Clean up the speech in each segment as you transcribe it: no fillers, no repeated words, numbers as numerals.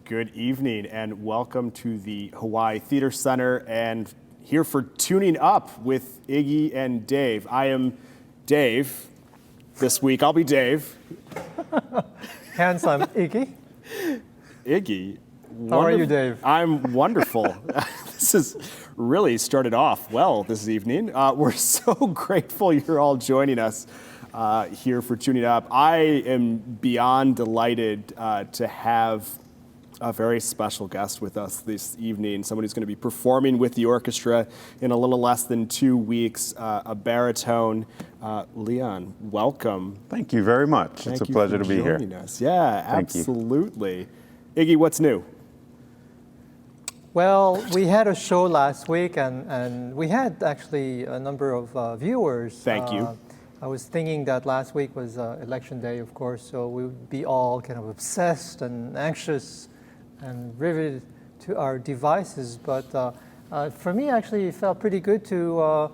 Good evening and welcome to the Hawaii Theater Center and here for Tuning Up with Iggy and Dave. I am Dave. This week I'll be Dave. Handsome Iggy. Iggy. How are you, Dave? I'm wonderful. This has really started off well this evening. We're so grateful you're all joining us here for Tuning Up. I am beyond delighted to have a very special guest with us this evening, someone who's going to be performing with the orchestra in a little less than 2 weeks, a baritone. Leon, welcome. Thank you very much. It's a pleasure to be here. Us. Yeah, absolutely. Iggy, what's new? Well, we had a show last week, and we had actually a number of viewers. Thank you. I was thinking that last week was election day, of course, so we would be all kind of obsessed and anxious and riveted to our devices. But for me, actually, it felt pretty good to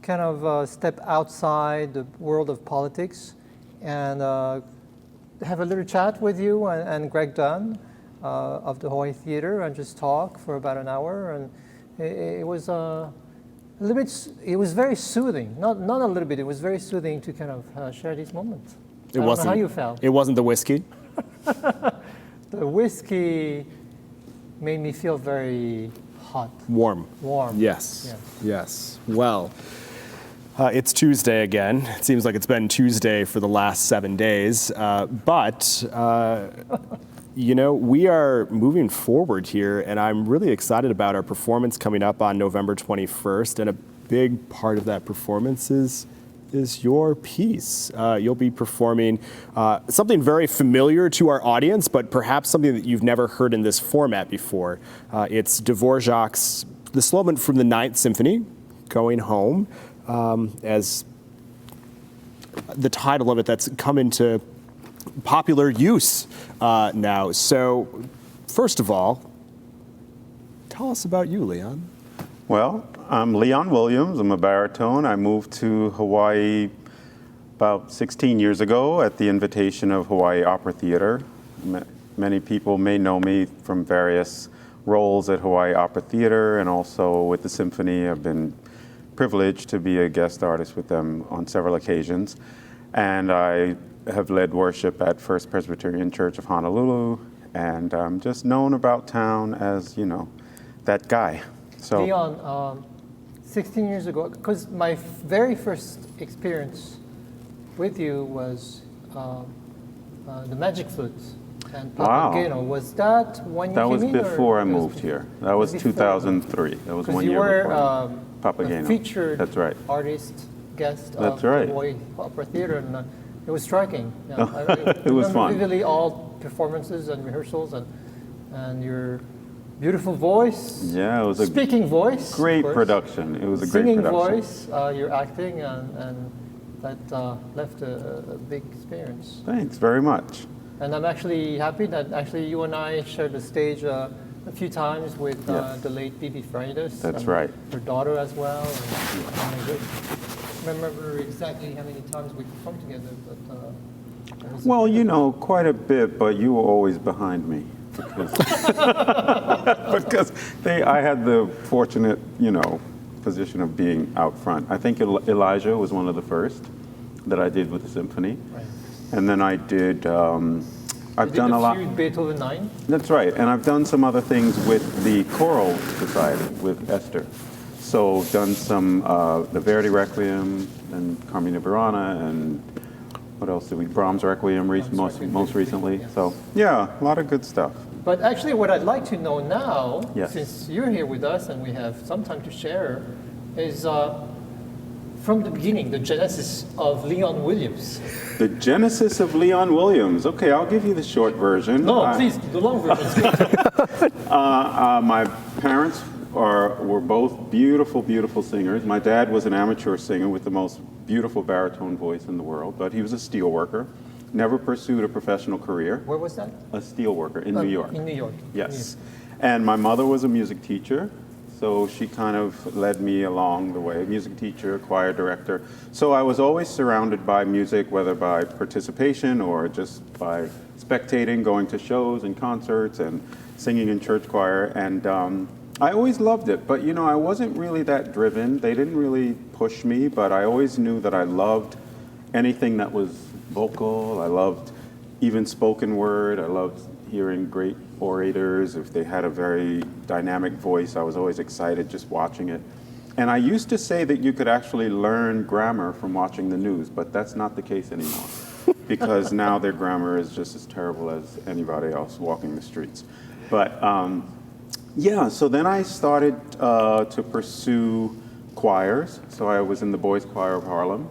kind of step outside the world of politics and have a little chat with you and Greg Dunn of the Hawaii Theater and just talk for about an hour. And it was a little bit, it was very soothing. Not a little bit, it was very soothing to kind of share these moments. I don't know how you felt. It wasn't the whiskey? The whiskey made me feel very hot. Warm. Warm. Yes. Yes. Well, it's Tuesday again. It seems like it's been Tuesday for the last 7 days. But, you know, we are moving forward here, and I'm really excited about our performance coming up on November 21st. And a big part of that performance is your piece. You'll be performing something very familiar to our audience, but perhaps something that you've never heard in this format before. It's Dvorak's The Slogan from the Ninth Symphony, Going Home, as the title of it that's come into popular use now. So, first of all, tell us about you, Leon. Well, I'm Leon Williams. I'm a baritone. I moved to Hawaii about 16 years ago at the invitation of Hawaii Opera Theater. Many people may know me from various roles at Hawaii Opera Theater and also with the Symphony. I've been privileged to be a guest artist with them on several occasions. And I have led worship at First Presbyterian Church of Honolulu, and I'm just known about town as, you know, that guy. So, Leon, 16 years ago, because my very first experience with you was the Magic Flutes and Papageno. Was that when you came in? That was before I moved here. That was 2003. That was 1 year before. Papageno. A featured That's right. artist, guest That's of right. the Hawaii Opera Theater, and it was striking. Yeah, It was fun. Vividly all performances and rehearsals and your beautiful voice. Yeah, it was a speaking voice. Great production. It was a great singing production. voice, your acting, and that left a big experience. Thanks very much. And I'm actually happy that actually you and I shared the stage a few times with the late Bibi Freitas. That's right. Her daughter as well. And I don't remember exactly how many times we performed together, but well, you know, quite a bit, but you were always behind me. Because I had the fortunate, you know, position of being out front. I think Elijah was one of the first that I did with the symphony. Right. And then I did, I've done a lot. Beethoven 9? That's right. And I've done some other things with the Choral Society, with Esther. So done some, the Verdi Requiem and Carmina Burana and what else did we, Brahms Requiem most recently. Yes. So yeah, a lot of good stuff. But actually what I'd like to know now, Yes. since you're here with us and we have some time to share, is from the beginning, the genesis of Leon Williams. The genesis of Leon Williams. Okay, I'll give you the short version. No, please, the long version. My parents were both beautiful, beautiful singers. My dad was an amateur singer with the most beautiful baritone voice in the world, but he was a steel worker. Never pursued a professional career. Where was that? A steel worker in New York. In New York. Yes. And my mother was a music teacher, So she kind of led me along the way, music teacher, choir director. So I was always surrounded by music, whether by participation or just by spectating, going to shows and concerts and singing in church choir. And I always loved it, but I wasn't really that driven. They didn't really push me, but I always knew that I loved anything that was vocal. I loved even spoken word. I loved hearing great orators. If they had a very dynamic voice, I was always excited just watching it. And I used to say that you could actually learn grammar from watching the news, but that's not the case anymore because now their grammar is just as terrible as anybody else walking the streets. But yeah, so then I started to pursue choirs. So I was in the Boys Choir of Harlem.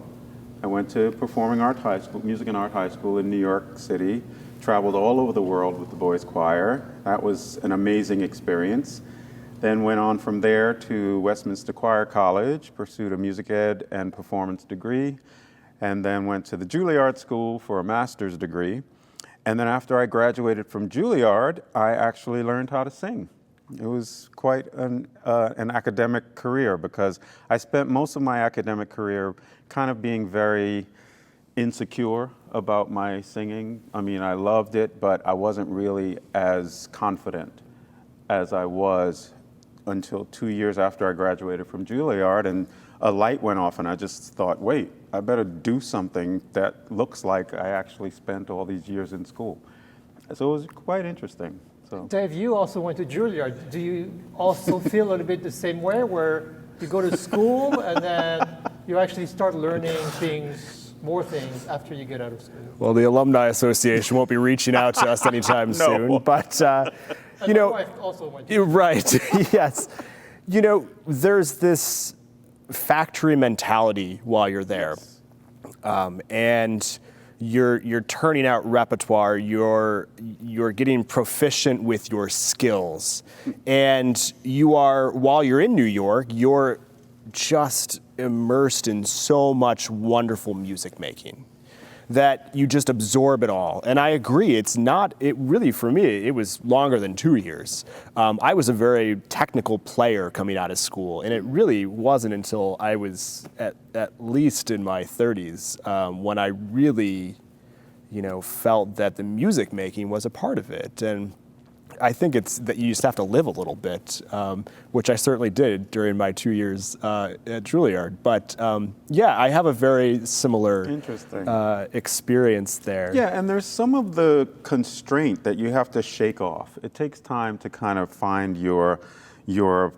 I went to Performing Art High School, Music and Art High School in New York City, traveled all over the world with the Boys Choir. That was an amazing experience. Then went on from there to Westminster Choir College, pursued a music ed and performance degree, and then went to the Juilliard School for a master's degree. And then after I graduated from Juilliard, I actually learned how to sing. It was quite an academic career because I spent most of my academic career kind of being very insecure about my singing. I mean, I loved it, but I wasn't really as confident as I was until 2 years after I graduated from Juilliard, and a light went off and I just thought, wait, I better do something that looks like I actually spent all these years in school. So it was quite interesting. So. Dave, you also went to Juilliard. Do you also feel a little bit the same way, where you go to school and then you actually start learning more things after you get out of school? Well, the Alumni Association won't be reaching out to us anytime soon, but My wife also went to right, yes. There's this factory mentality while you're there, and you're turning out repertoire, you're getting proficient with your skills, and while you're in New York, you're just immersed in so much wonderful music making that you just absorb it all. And I agree, it really, for me, it was longer than 2 years. I was a very technical player coming out of school, and it really wasn't until I was at least in my 30s when I really, felt that the music making was a part of it. And I think it's that you just have to live a little bit, which I certainly did during my 2 years at Juilliard. But yeah, I have a very similar experience there. Yeah, and there's some of the constraint that you have to shake off. It takes time to kind of find your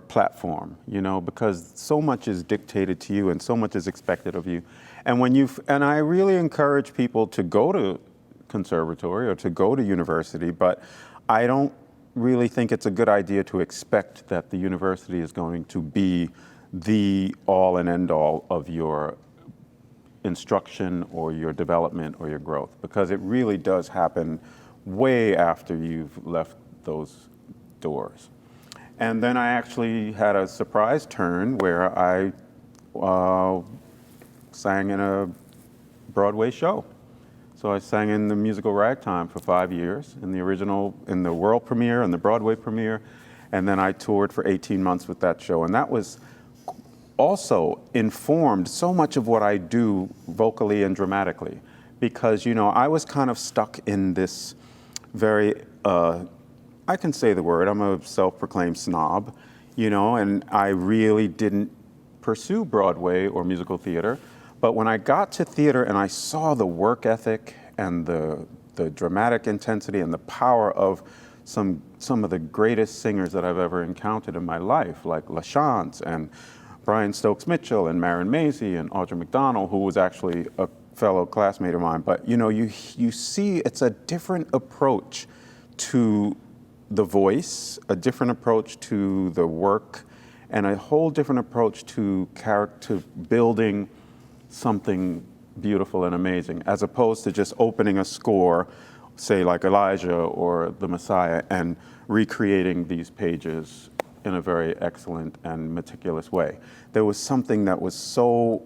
platform, because so much is dictated to you and so much is expected of you. And I really encourage people to go to conservatory or to go to university, but I don't really think it's a good idea to expect that the university is going to be the all and end all of your instruction or your development or your growth, because it really does happen way after you've left those doors. And then I actually had a surprise turn where I sang in a Broadway show. So I sang in the musical Ragtime for 5 years, in the world premiere and the Broadway premiere, and then I toured for 18 months with that show. And that was also informed so much of what I do vocally and dramatically, because, I was kind of stuck in this very, I can say the word, I'm a self-proclaimed snob, and I really didn't pursue Broadway or musical theater. But when I got to theater and I saw the work ethic and the dramatic intensity and the power of some of the greatest singers that I've ever encountered in my life, like LaChance and Brian Stokes Mitchell and Maren Maisie and Audra McDonald, who was actually a fellow classmate of mine. But you see it's a different approach to the voice, a different approach to the work, and a whole different approach to building something beautiful and amazing, as opposed to just opening a score, say like Elijah or The Messiah, and recreating these pages in a very excellent and meticulous way. There was something that was so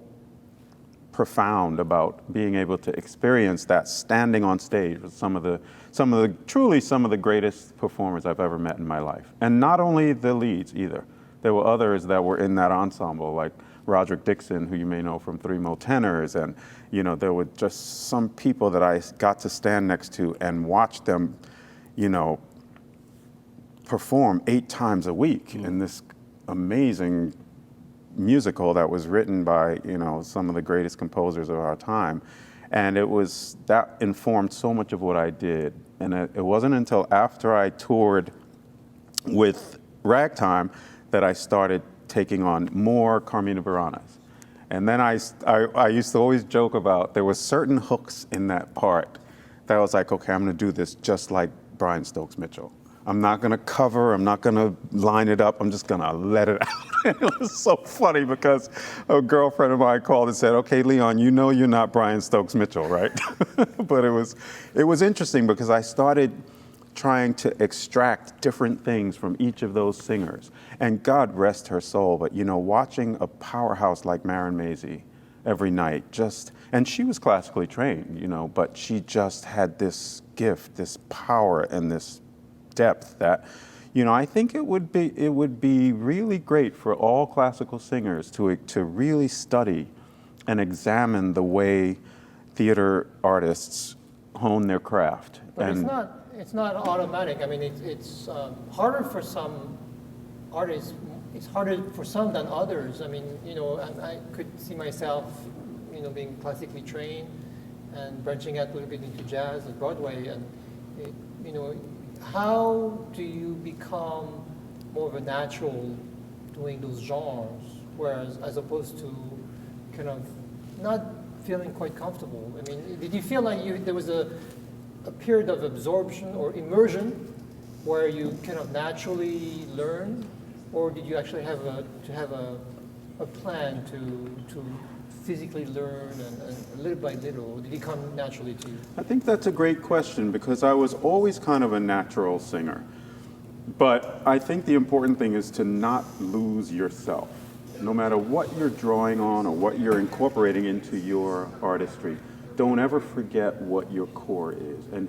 profound about being able to experience that standing on stage with some of the greatest performers I've ever met in my life. And not only the leads either, there were others that were in that ensemble, like Roderick Dixon, who you may know from Three Mo Tenors, and there were just some people that I got to stand next to and watch them, perform 8 times a week in this amazing musical that was written by some of the greatest composers of our time. And that informed so much of what I did. And it wasn't until after I toured with Ragtime that I started taking on more Carmina Buranas. And then I used to always joke about, there were certain hooks in that part that I was like, okay, I'm gonna do this just like Brian Stokes Mitchell. I'm not gonna cover, I'm not gonna line it up, I'm just gonna let it out. And it was so funny because a girlfriend of mine called and said, okay, Leon, you're not Brian Stokes Mitchell, right? But it was interesting because I started trying to extract different things from each of those singers. And God rest her soul, but watching a powerhouse like Maren Maisie every night, and she was classically trained, but she just had this gift, this power, and this depth that, I think it would be really great for all classical singers to really study and examine the way theater artists hone their craft. But it's not automatic. I mean, it's harder for some artists. It's harder for some than others. I mean, I could see myself, being classically trained and branching out a little bit into jazz and Broadway, and how do you become more of a natural doing those genres, whereas as opposed to kind of not feeling quite comfortable? I mean, did you feel like there was a period of absorption or immersion where you kind of naturally learn, or did you actually have a plan to physically learn and little by little? Did it come naturally to you? I think that's a great question because I was always kind of a natural singer. But I think the important thing is to not lose yourself. No matter what you're drawing on or what you're incorporating into your artistry, don't ever forget what your core is and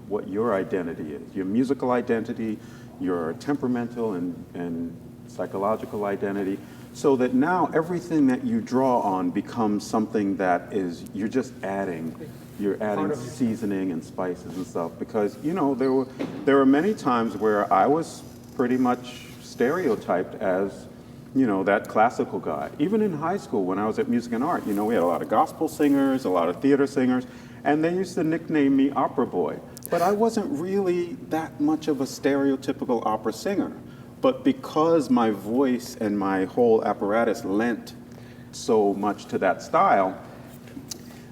what your identity is. Your musical identity, your temperamental and psychological identity, so that now everything that you draw on becomes something that you're just adding. You're adding seasoning and spices and stuff because, there were many times where I was pretty much stereotyped as, that classical guy. Even in high school when I was at Music and Art, we had a lot of gospel singers, a lot of theater singers, and they used to nickname me Opera Boy. But I wasn't really that much of a stereotypical opera singer. But because my voice and my whole apparatus lent so much to that style,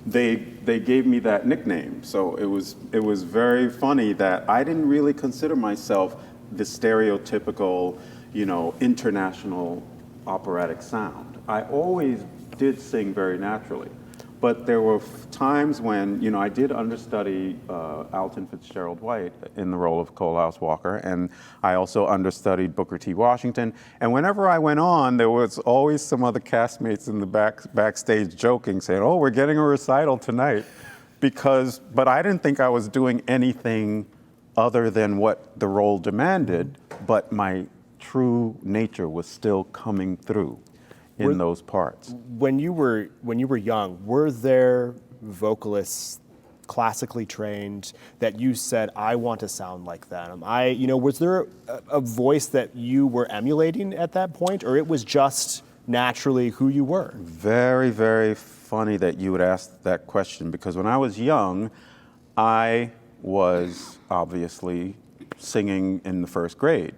they gave me that nickname. So it was very funny that I didn't really consider myself the stereotypical, international operatic sound. I always did sing very naturally. But there were times when, I did understudy Alton Fitzgerald White in the role of Coalhouse Walker, and I also understudied Booker T. Washington. And whenever I went on, there was always some other castmates in the backstage joking, saying, "Oh, we're getting a recital tonight," but I didn't think I was doing anything other than what the role demanded, but my true nature was still coming through in those parts. When you were young, were there vocalists classically trained that you said, I want to sound like that? Was there a voice that you were emulating at that point, or it was just naturally who you were? Very, very funny that you would ask that question, because when I was young, I was obviously singing in the first grade.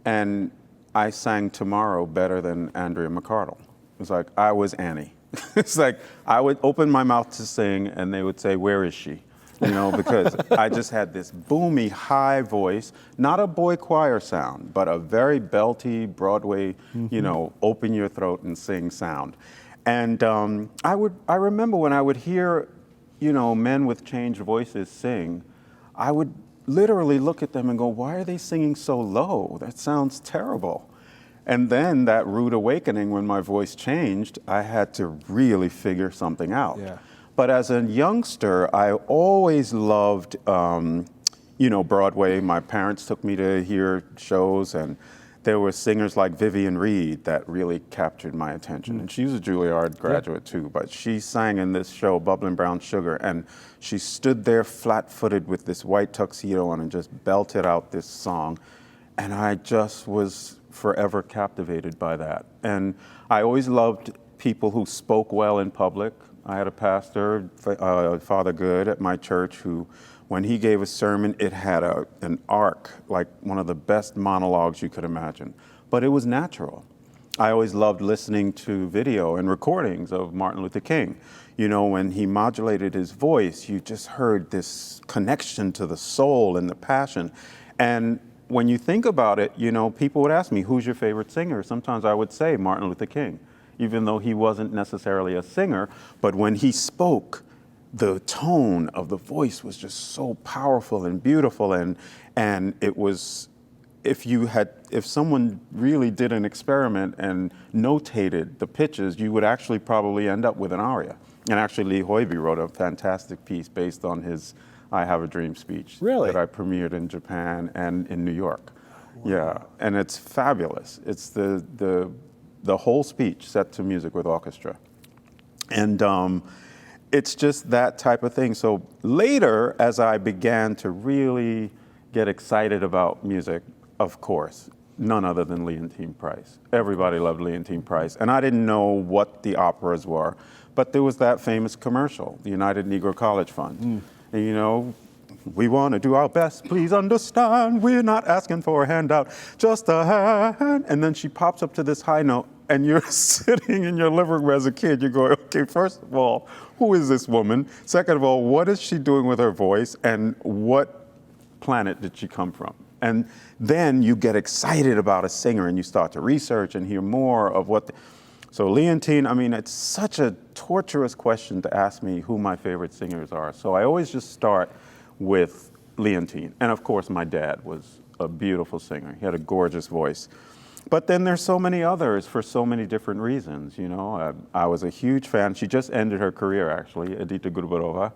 And I sang Tomorrow better than Andrea McArdle. It was like I was Annie. It's like I would open my mouth to sing and they would say, "Where is she?" Because I just had this boomy high voice, not a boy choir sound, but a very belty Broadway, open your throat and sing sound. And I remember when I would hear, men with changed voices sing, I would literally look at them and go, why are they singing so low? That sounds terrible. And then that rude awakening when my voice changed, I had to really figure something out. Yeah. But as a youngster, I always loved, Broadway. My parents took me to hear shows, and there were singers like Vivian Reed that really captured my attention. And she was a Juilliard graduate too, but she sang in this show, Bubbling Brown Sugar, and she stood there flat-footed with this white tuxedo on and just belted out this song. And I just was forever captivated by that. And I always loved people who spoke well in public. I had a pastor, Father Good, at my church who, when he gave a sermon, it had an arc, like one of the best monologues you could imagine. But it was natural. I always loved listening to video and recordings of Martin Luther King. You know, when he modulated his voice, you just heard this connection to the soul and the passion. And when you think about it, you know, people would ask me, who's your favorite singer? Sometimes I would say Martin Luther King, even though he wasn't necessarily a singer. But when he spoke, the tone of the voice was just so powerful and beautiful. And it was, if someone really did an experiment and notated the pitches, you would actually probably end up with an aria. And actually, Lee Hoiby wrote a fantastic piece based on his I Have a Dream speech that I premiered in Japan and in New York. Wow. Yeah, and it's fabulous. It's the whole speech set to music with orchestra. And it's just that type of thing. So later, as I began to really get excited about music, of course, none other than Leontyne Price. Everybody loved Leontyne Price. And I didn't know what the operas were, but there was that famous commercial, the United Negro College Fund. And, you know, we want to do our best, please understand, we're not asking for a handout, just a hand. And then she pops up to this high note, and you're sitting in your living room as a kid, you're going, okay, first of all, who is this woman? Second of all, what is she doing with her voice? And what planet did she come from? And then you get excited about a singer and you start to research and hear more of what. So Leontyne, I mean, it's such a torturous question to ask me who my favorite singers are. So I always just start with Leontyne. And of course, my dad was a beautiful singer. He had a gorgeous voice. But then there's so many others for so many different reasons, you know. I was a huge fan. She just ended her career, actually, Edita Gruberova.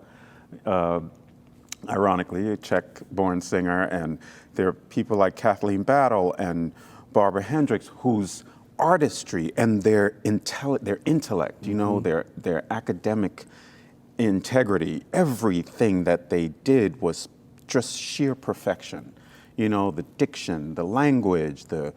Ironically, a Czech-born singer. And there are people like Kathleen Battle and Barbara Hendricks, whose artistry and their intellect, you know, their academic integrity, everything that they did was just sheer perfection. You know, the diction, the language, the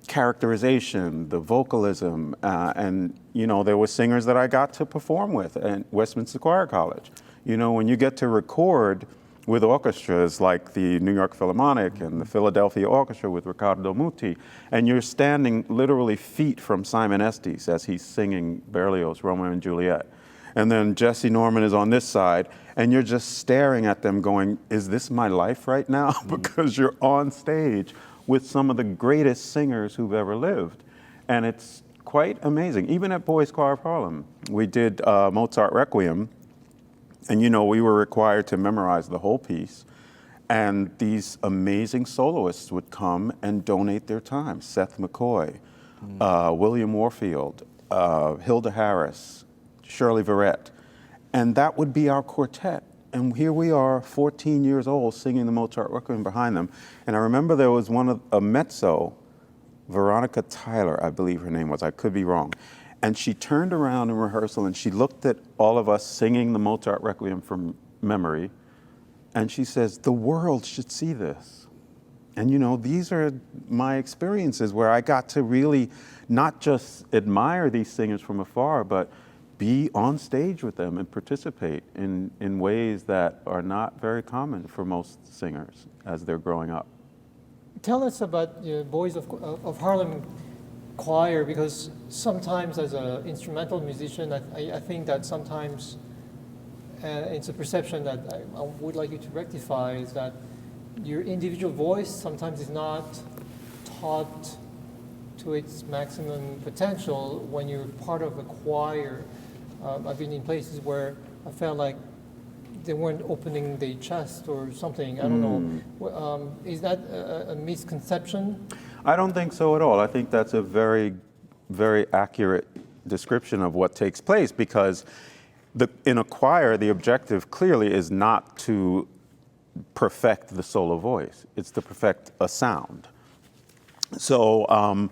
characterization, the vocalism, and, you know, there were singers that I got to perform with at Westminster Choir College. You know, when you get to record with orchestras like the New York Philharmonic and the Philadelphia Orchestra with Riccardo Muti, and you're standing literally feet from Simon Estes as he's singing Berlioz' Romeo and Juliet. And then Jesse Norman is on this side, and you're just staring at them going, is this my life right now? Because you're on stage with some of the greatest singers who've ever lived. And it's quite amazing. Even at Boys Choir of Harlem, we did Mozart Requiem, and you know, we were required to memorize the whole piece. And these amazing soloists would come and donate their time. Seth McCoy, William Warfield, Hilda Harris, Shirley Verrett. And that would be our quartet. And here we are, 14 years old, singing the Mozart Requiem behind them. And I remember there was a mezzo, Veronica Tyler, I believe her name was, I could be wrong. And she turned around in rehearsal and she looked at all of us singing the Mozart Requiem from memory. And she says, the world should see this. And you know, these are my experiences where I got to really not just admire these singers from afar, but be on stage with them and participate in ways that are not very common for most singers as they're growing up. Tell us about Boys of Harlem choir, because sometimes as an instrumental musician, I think that sometimes it's a perception that I would like you to rectify, is that your individual voice sometimes is not taught to its maximum potential when you're part of a choir. I've been in places where I felt like they weren't opening their chest or something. I don't know. Is that a misconception? I don't think so at all. I think that's a very, very accurate description of what takes place, because in a choir, the objective clearly is not to perfect the solo voice. It's to perfect a sound. So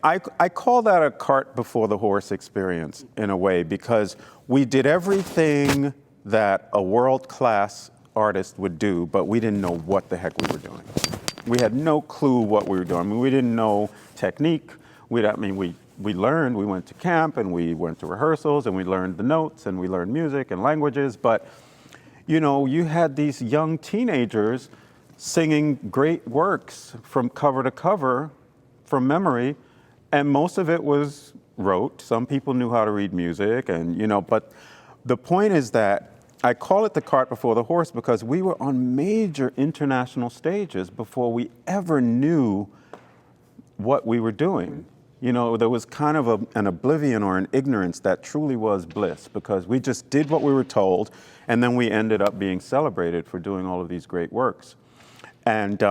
I call that a cart before the horse experience in a way, because we did everything that a world-class artist would do, but we didn't know what the heck we were doing. We had no clue what we were doing. I mean, we didn't know technique. We learned, we went to camp and we went to rehearsals and we learned the notes and we learned music and languages, but you had these young teenagers singing great works from cover to cover from memory, and most of it was rote. Some people knew how to read music, but the point is that I call it the cart before the horse because we were on major international stages before we ever knew what we were doing. There was kind of an oblivion or an ignorance that truly was bliss, because we just did what we were told, and then we ended up being celebrated for doing all of these great works. And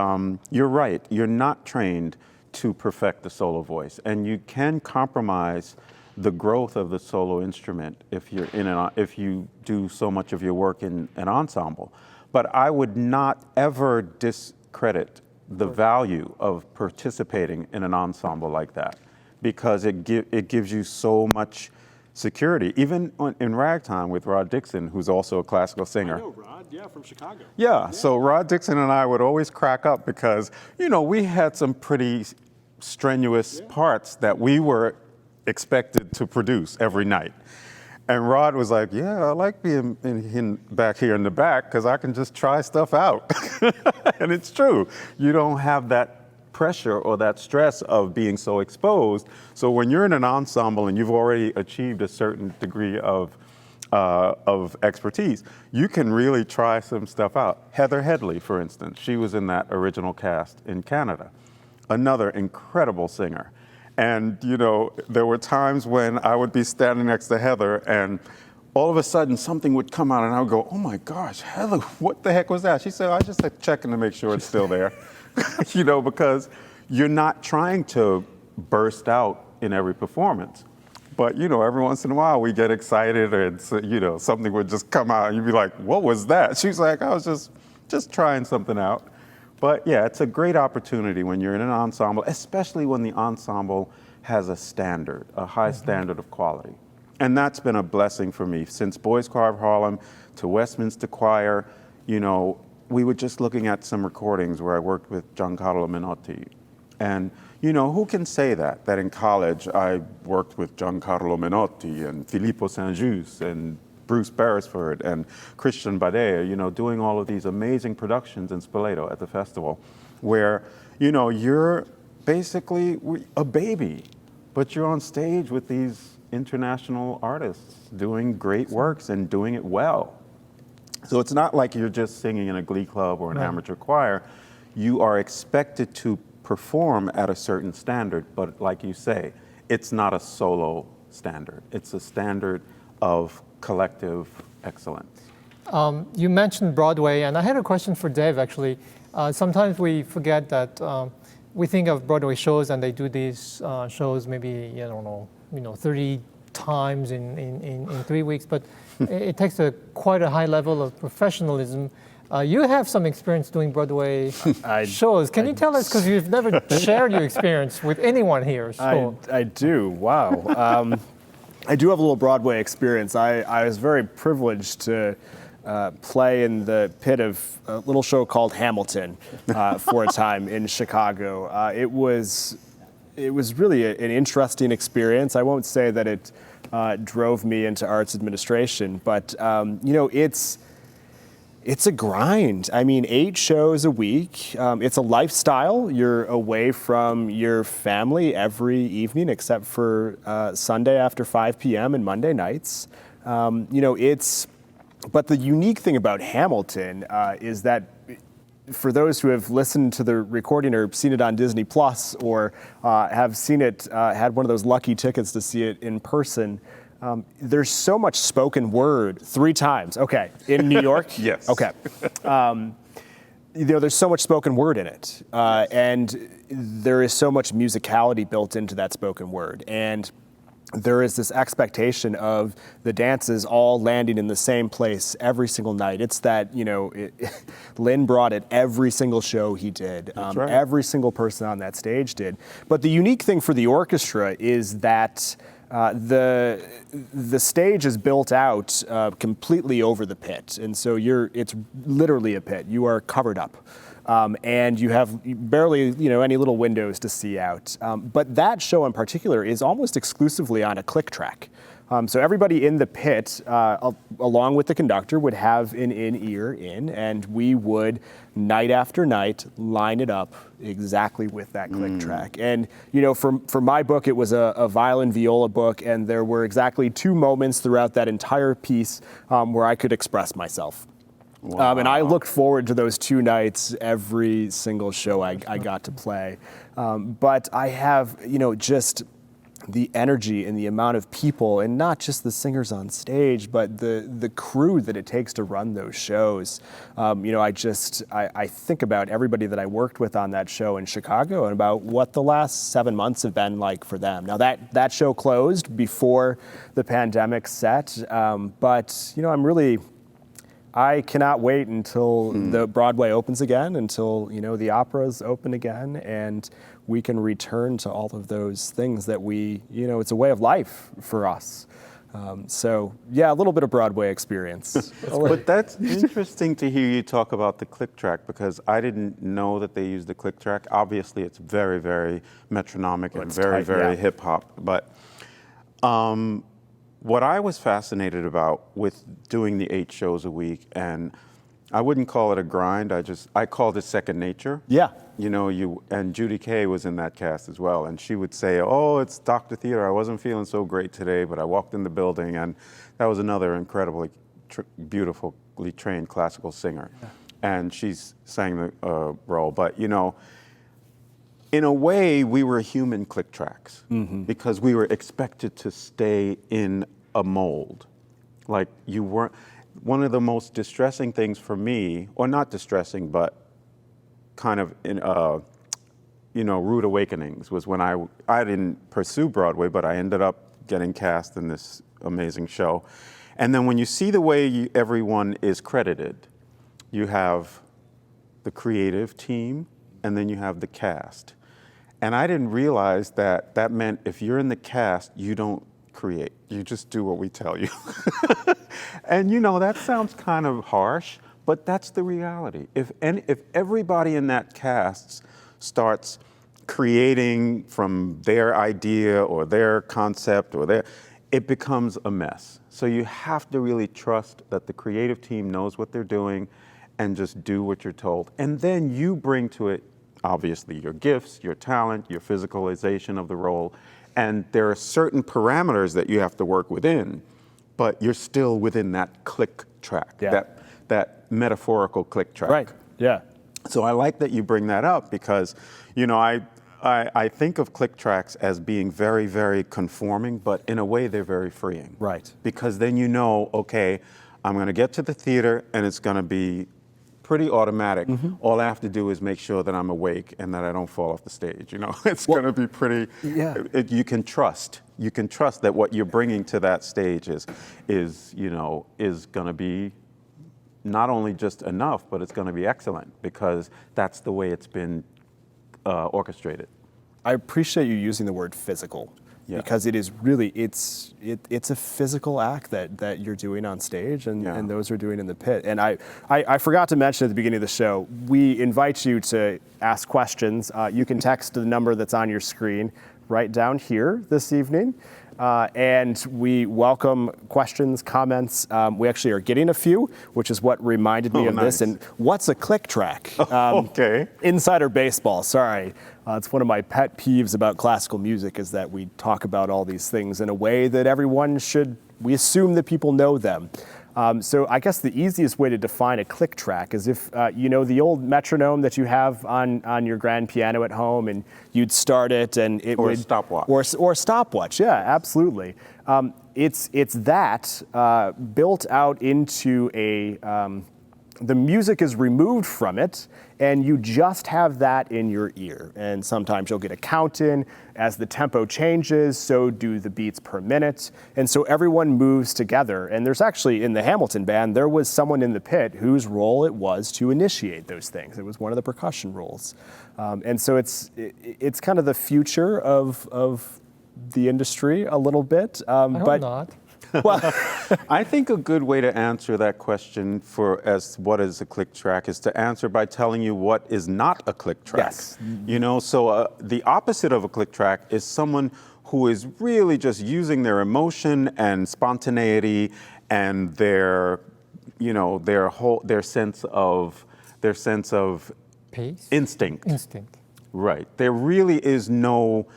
you're right, you're not trained to perfect the solo voice, and you can compromise the growth of the solo instrument if you do so much of your work in an ensemble. But I would not ever discredit the value of participating in an ensemble like that, because it gives you so much security. Even in Ragtime with Rod Dixon, who's also a classical singer. I know Rod, yeah, from Chicago. Yeah, so Rod Dixon and I would always crack up because, we had some pretty strenuous parts that we were expected to produce every night. And Rod was like, yeah, I like being back here in the back because I can just try stuff out. And it's true. You don't have that pressure or that stress of being so exposed. So when you're in an ensemble and you've already achieved a certain degree of expertise, you can really try some stuff out. Heather Headley, for instance, she was in that original cast in Canada. Another incredible singer. And, there were times when I would be standing next to Heather and all of a sudden something would come out and I would go, oh my gosh, Heather, what the heck was that? She said, I just checking to make sure it's still there. Because you're not trying to burst out in every performance. But, every once in a while we get excited and, something would just come out and you'd be like, what was that? She's like, I was just trying something out. But yeah, it's a great opportunity when you're in an ensemble, especially when the ensemble has a standard, a high standard of quality. And that's been a blessing for me. Since Boys Choir of Harlem to Westminster Choir, we were just looking at some recordings where I worked with Giancarlo Menotti. And, who can say that in college I worked with Giancarlo Menotti and Filippo Sangius and Bruce Beresford and Christian Bade, doing all of these amazing productions in Spoleto at the festival, where, you're basically a baby, but you're on stage with these international artists doing great works and doing it well. So it's not like you're just singing in a glee club or an amateur choir. You are expected to perform at a certain standard, but like you say, it's not a solo standard. It's a standard of collective excellence. You mentioned Broadway, and I had a question for Dave, actually. Sometimes we forget that we think of Broadway shows, and they do these shows maybe, 30 times in 3 weeks, but it takes quite a high level of professionalism. You have some experience doing Broadway shows. Can you tell us, because you've never shared your experience with anyone here. So. I do, wow. I do have a little Broadway experience. I was very privileged to play in the pit of a little show called Hamilton for a time in Chicago. It was really an interesting experience. I won't say that it drove me into arts administration, but it's a grind. I mean, 8 shows a week. It's a lifestyle. You're away from your family every evening except for Sunday after 5 p.m. and Monday nights. But the unique thing about Hamilton is that for those who have listened to the recording or seen it on Disney Plus or have seen it, had one of those lucky tickets to see it in person, there's so much spoken word 3 times. Okay, in New York? Yes. Okay. There's so much spoken word in it, and there is so much musicality built into that spoken word. And there is this expectation of the dances all landing in the same place every single night. It's that, Lynn brought it every single show he did. Right. Every single person on that stage did. But the unique thing for the orchestra is that the stage is built out completely over the pit. And so it's literally a pit. You are covered up. And you have barely, any little windows to see out. But that show in particular is almost exclusively on a click track. So everybody in the pit, along with the conductor, would have an in-ear in, and we would, night after night, line it up exactly with that click track. And, for my book, it was a violin viola book, and there were exactly 2 moments throughout that entire piece where I could express myself. Wow. And I looked forward to those 2 nights every single show I got to play. But I have, just the energy and the amount of people, and not just the singers on stage, but the crew that it takes to run those shows. I think about everybody that I worked with on that show in Chicago and about what the last 7 months have been like for them. Now that show closed before the pandemic set, but I cannot wait until the Broadway opens again, until, the operas open again, and we can return to all of those things that it's a way of life for us. A little bit of Broadway experience. But that's interesting to hear you talk about the click track, because I didn't know that they used the click track. Obviously, it's very, very metronomic and very, very hip hop. But what I was fascinated about with doing the 8 shows a week, and I wouldn't call it a grind, I called it second nature. Yeah. And Judy Kay was in that cast as well, and she would say, "Oh, it's Dr. Theater. I wasn't feeling so great today, but I walked in the building," and that was another incredibly beautifully trained classical singer. Yeah. And she's sang the role. But, in a way, we were human click tracks because we were expected to stay in a mold. Like, you weren't. One of the most distressing things for me, or not distressing, but kind of rude awakenings, was when I didn't pursue Broadway, but I ended up getting cast in this amazing show. And then when you see the way everyone is credited, you have the creative team, and then you have the cast. And I didn't realize that meant if you're in the cast, you don't create. You just do what we tell you. And that sounds kind of harsh, but that's the reality. If everybody in that cast starts creating from their idea or their concept it becomes a mess. So you have to really trust that the creative team knows what they're doing and just do what you're told. And then you bring to it, obviously, your gifts, your talent, your physicalization of the role. And there are certain parameters that you have to work within, but you're still within that click track, that metaphorical click track. Right, yeah. So I like that you bring that up, because, I think of click tracks as being very, very conforming, but in a way they're very freeing. Right. Because then okay, I'm going to get to the theater and it's going to be pretty automatic. All I have to do is make sure that I'm awake and that I don't fall off the stage. It's going to be pretty. Yeah. You can trust. You can trust that what you're bringing to that stage is going to be not only just enough, but it's going to be excellent, because that's the way it's been orchestrated. I appreciate you using the word physical. Yeah. Because it is really, it's a physical act that you're doing on stage, and those are doing in the pit. And I forgot to mention at the beginning of the show, we invite you to ask questions. You can text the number that's on your screen right down here this evening. And we welcome questions, comments. We actually are getting a few, which is what reminded me of this. And what's a click track? Okay. Insider baseball, sorry. It's one of my pet peeves about classical music, is that we talk about all these things in a way that we assume that people know them. So I guess the easiest way to define a click track is if, the old metronome that you have on your grand piano at home, and you'd start it and it would... Or a stopwatch. Or a stopwatch, yeah, absolutely. It's that built out into the music is removed from it, and you just have that in your ear. And sometimes you'll get a count in. As the tempo changes, so do the beats per minute. And so everyone moves together. And there's actually, in the Hamilton band, there was someone in the pit whose role it was to initiate those things. It was one of the percussion roles. And so it's kind of the future of the industry a little bit. I hope not. Well, I think a good way to answer that question as what is a click track is to answer by telling you what is not a click track. Yes. You know, so the opposite of a click track is someone who is really just using their emotion and spontaneity and their sense of Pace? instinct. Instinct. Right. There really is no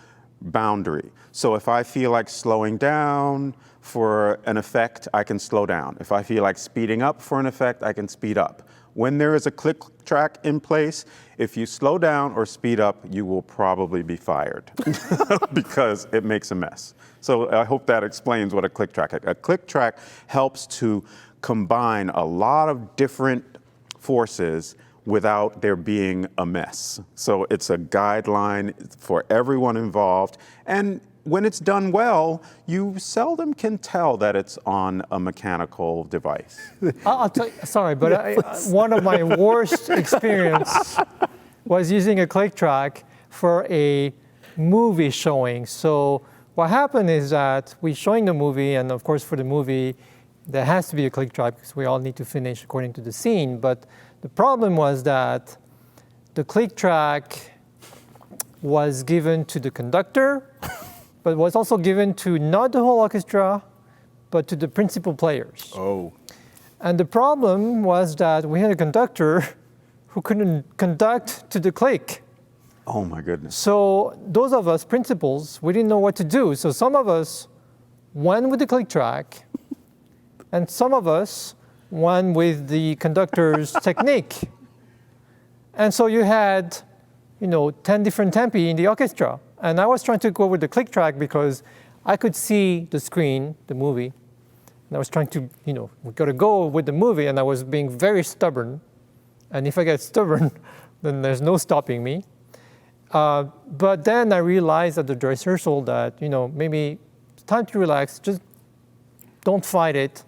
boundary. So if I feel like slowing down for an effect, I can slow down. If I feel like speeding up for an effect, I can speed up. When there is a click track in place, if you slow down or speed up, you will probably be fired because it makes a mess. So I hope that explains what a click track is. A click track helps to combine a lot of different forces without there being a mess. So it's a guideline for everyone involved. And when it's done well, you seldom can tell that it's on a mechanical device. I'll tell you, sorry, but one of my worst experience was using a click track for a movie showing. So what happened is that we're showing the movie, and of course for the movie, there has to be a click track because we all need to finish according to the scene. But the problem was that the click track was given to the conductor, but was also given to not the whole orchestra, but to the principal players. oh, And the problem was that we had a conductor who couldn't conduct to the click. Oh my goodness. So those of us principals, we didn't know what to do. So some of us went with the click track, and some of us went with the conductor's technique. And so you had, 10 different tempi in the orchestra. And I was trying to go with the click track because I could see the screen, the movie. And I was trying to, we got to go with the movie, and I was being very stubborn. And if I get stubborn, then there's no stopping me. But then I realized at the dress rehearsal that, maybe it's time to relax, just don't fight it,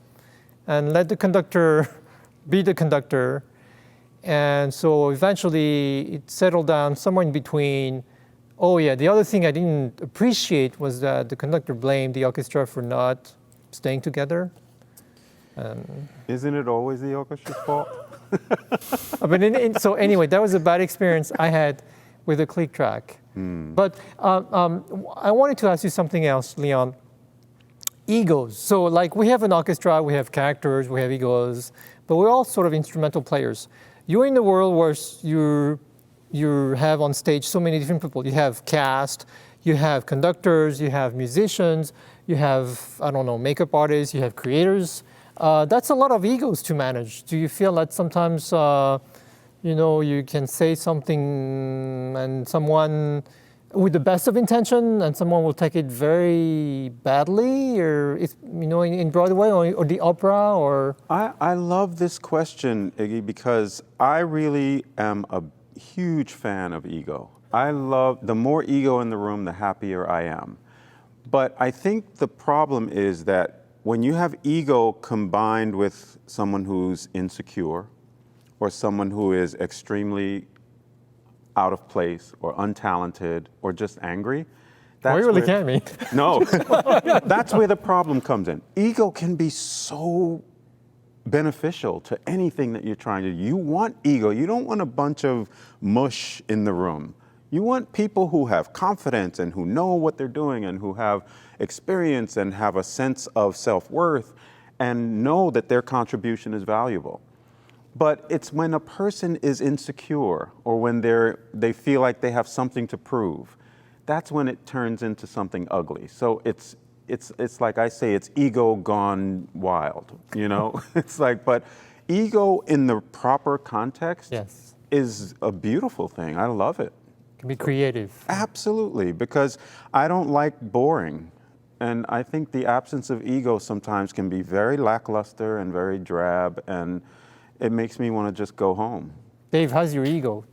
and let the conductor be the conductor. And so eventually it settled down somewhere in between. Oh yeah, the other thing I didn't appreciate was that the conductor blamed the orchestra for not staying together. Isn't it always the orchestra's fault? So anyway, that was a bad experience I had with a click track. But I wanted to ask you something else, Leon. Egos. So like we have an orchestra, we have characters, we have egos, but we're all sort of instrumental players. You're in the world where you have on stage so many different people. You have cast, you have conductors, you have musicians, you have, makeup artists, you have creators. That's a lot of egos to manage. Do you feel that sometimes, you can say something and someone with the best of intention and someone will take it very badly, or in Broadway or the opera, or? I love this question, Iggy, because I really am a huge fan of ego. I love, the more ego in the room, the happier I am. But I think the problem is that when you have ego combined with someone who's insecure or someone who is extremely out of place or untalented or just angry, Well, you really can't mean. No, that's where the problem comes in. Ego can be so beneficial to anything that you're trying to do. You want ego. You don't want a bunch of mush in the room. You want people who have confidence and who know what they're doing and who have experience and have a sense of self-worth and know that their contribution is valuable. But it's when a person is insecure or when they feel like they have something to prove, that's when it turns into something ugly. So it's like I say, it's ego gone wild, It's like, but ego in the proper context Yes. is a beautiful thing. I love it. Can be creative. Absolutely, because I don't like boring. And I think the absence of ego sometimes can be very lackluster and very drab. And it makes me want to just go home. Dave, how's your ego?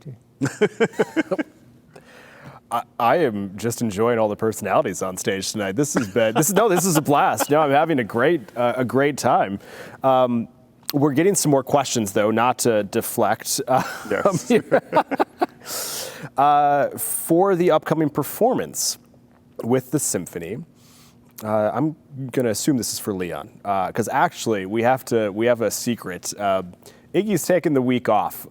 I am just enjoying all the personalities on stage tonight. This is a blast. No, I'm having a great time. We're getting some more questions though, not to deflect. Yes. For the upcoming performance with the symphony, I'm going to assume this is for Leon, because actually we have a secret. Iggy's taking the week off.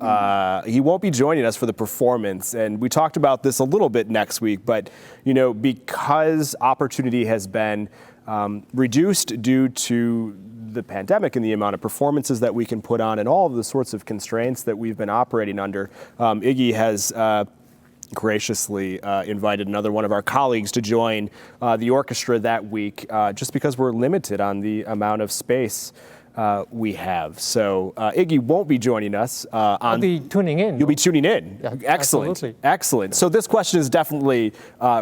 He won't be joining us for the performance, and we talked about this a little bit next week, but because opportunity has been reduced due to the pandemic and the amount of performances that we can put on and all of the sorts of constraints that we've been operating under, Iggy has graciously invited another one of our colleagues to join the orchestra that week, just because we're limited on the amount of space we have. So Iggy won't be joining us. I'll be tuning in. You'll be tuning in. Yeah, Excellent. absolutely. Excellent. So this question is definitely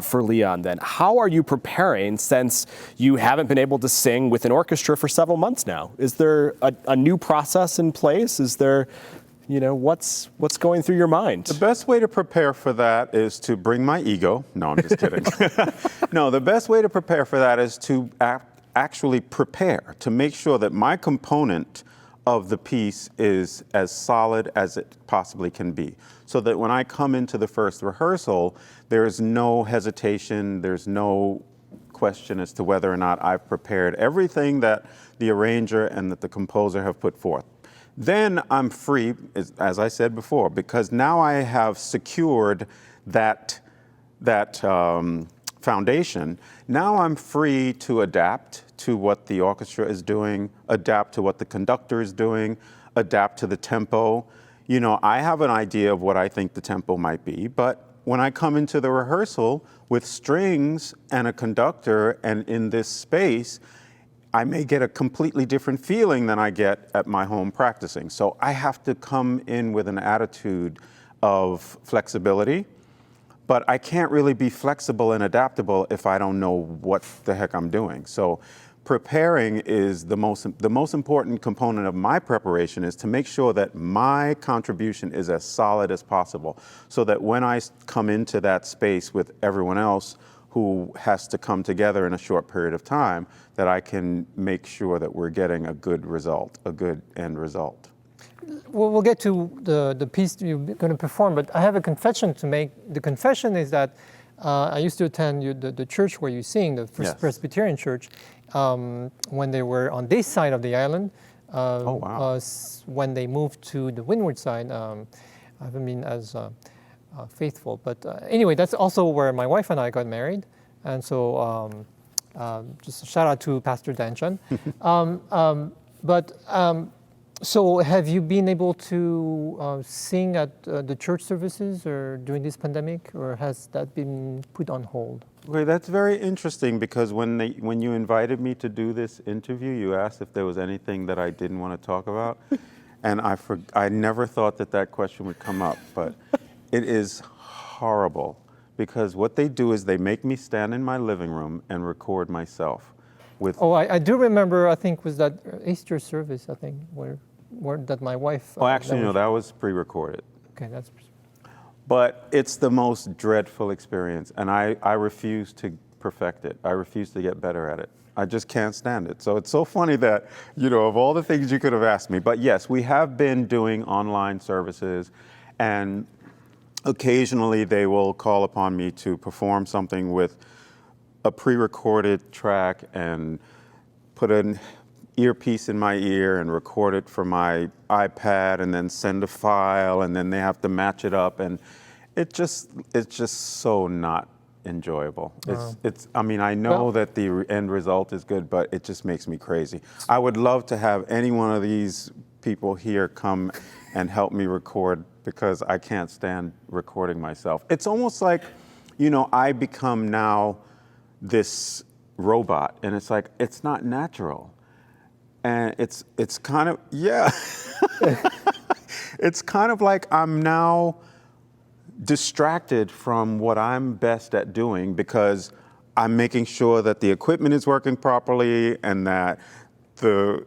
for Leon then. How are you preparing since you haven't been able to sing with an orchestra for several months now? Is there a new process in place? Is there, what's going through your mind? The best way to prepare for that is to bring my ego. No, I'm just kidding. No, the best way to prepare for that is to actually prepare to make sure that my component of the piece is as solid as it possibly can be, so that when I come into the first rehearsal, there's no hesitation, there's no question as to whether or not I've prepared everything that the arranger and that the composer have put forth. Then I'm free, as I said before, because now I have secured that foundation. Now I'm free to adapt to what the orchestra is doing, adapt to what the conductor is doing, adapt to the tempo. I have an idea of what I think the tempo might be, but when I come into the rehearsal with strings and a conductor and in this space, I may get a completely different feeling than I get at my home practicing. So I have to come in with an attitude of flexibility, but I can't really be flexible and adaptable if I don't know what the heck I'm doing. So preparing is the most important component of my preparation, is to make sure that my contribution is as solid as possible, so that when I come into that space with everyone else who has to come together in a short period of time, that I can make sure that we're getting a good result, a good end result. Well, we'll get to the piece you're going to perform, but I have a confession to make. The confession is that I used to attend the church where you sing, the First Yes. Presbyterian Church, when they were on this side of the island. Oh, wow. When they moved to the windward side, I haven't been as faithful. But anyway, that's also where my wife and I got married. And so just a shout out to Pastor Danchan. So have you been able to sing at the church services or during this pandemic, or has that been put on hold? Okay, that's very interesting, because when you invited me to do this interview, you asked if there was anything that I didn't want to talk about, and I never thought that question would come up, but it is horrible, because what they do is they make me stand in my living room and record myself. I do remember, I think, was that Easter service, I think, where that my wife... Actually, no, that was pre-recorded. Okay, that's... But it's the most dreadful experience, and I refuse to perfect it. I refuse to get better at it. I just can't stand it. So it's so funny that, of all the things you could have asked me, but yes, we have been doing online services, and occasionally they will call upon me to perform something with a pre-recorded track and put an earpiece in my ear and record it for my iPad and then send a file, and then they have to match it up, and it's just so not enjoyable. I know that the end result is good, but it just makes me crazy. I would love to have any one of these people here come and help me record, because I can't stand recording myself. It's almost like, I become now this robot, and it's like, it's not natural. And it's kind of, yeah. It's kind of like I'm now distracted from what I'm best at doing, because I'm making sure that the equipment is working properly and that the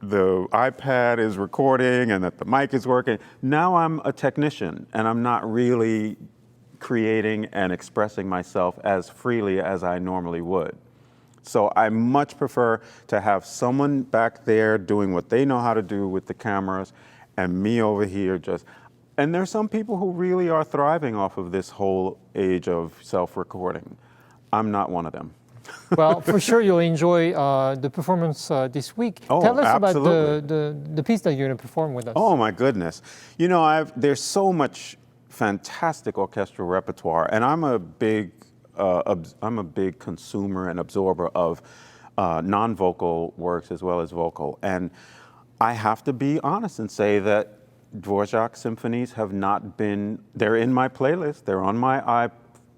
the iPad is recording and that the mic is working. Now I'm a technician and I'm not really creating and expressing myself as freely as I normally would. So I much prefer to have someone back there doing what they know how to do with the cameras and me over here just, and there's some people who really are thriving off of this whole age of self-recording. I'm not one of them. Well, for sure you'll enjoy the performance this week. Oh, Tell us absolutely. about the piece that you're going to perform with us. Oh my goodness. You know, there's so much fantastic orchestral repertoire, and I'm a big consumer and absorber of non-vocal works as well as vocal. And I have to be honest and say that Dvorak symphonies have not been, they're in my playlist, they're on my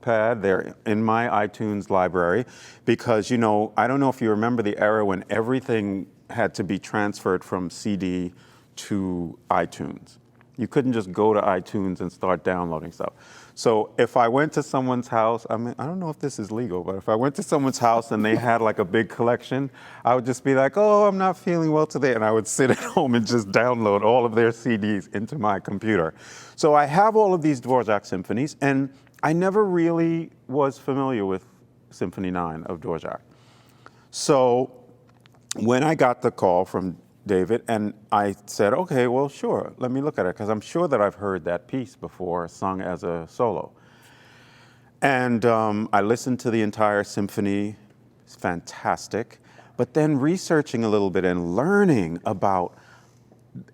iPad, they're in my iTunes library, because, you know, I don't know if you remember the era when everything had to be transferred from CD to iTunes. You couldn't just go to iTunes and start downloading stuff. So if I went to someone's house, I mean, I don't know if this is legal, but if I went to someone's house and they had like a big collection, I would just be like, oh, I'm not feeling well today. And I would sit at home and just download all of their CDs into my computer. So I have all of these Dvorak symphonies, and I never really was familiar with Symphony 9 of Dvorak. So when I got the call from David, and I said, okay, well, sure, let me look at it, because I'm sure that I've heard that piece before sung as a solo. And I listened to the entire symphony. It's fantastic. But then researching a little bit and learning about,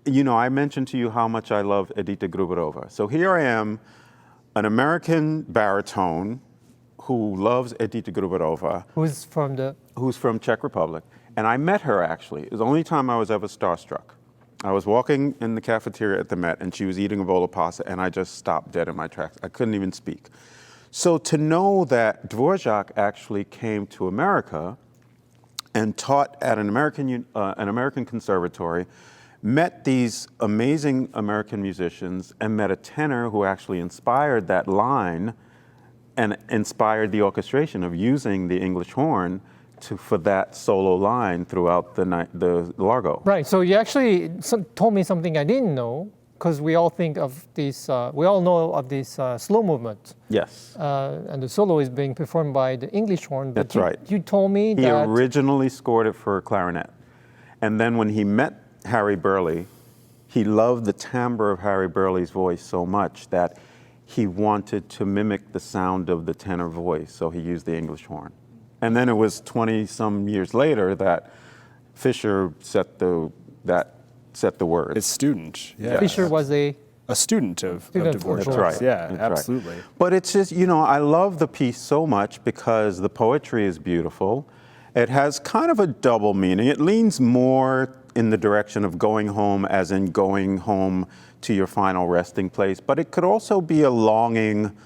you know, I mentioned to you how much I love Edita Gruberova. So here I am, an American baritone who loves Edita Gruberova. Who's from Czech Republic. And I met her, actually. It was the only time I was ever starstruck. I was walking in the cafeteria at the Met, and she was eating a bowl of pasta, and I just stopped dead in my tracks. I couldn't even speak. So to know that Dvorak actually came to America and taught at an American conservatory, met these amazing American musicians, and met a tenor who actually inspired that line and inspired the orchestration of using the English horn for that solo line throughout the Largo. Right. So you actually told me something I didn't know, because we all think of this, we all know of this slow movement. Yes. And the solo is being performed by the English horn. But That's right. You told me he that... originally scored it for clarinet. And then when he met Harry Burleigh, he loved the timbre of Harry Burleigh's voice so much that he wanted to mimic the sound of the tenor voice, so he used the English horn. And then it was 20-some years later that Fischer set the words. His student. Yeah. Fischer was a student of Dvorak. That's right. Yeah, That's absolutely. Right. But it's just, you know, I love the piece so much because the poetry is beautiful. It has kind of a double meaning. It leans more in the direction of going home, as in going home to your final resting place. But it could also be a longing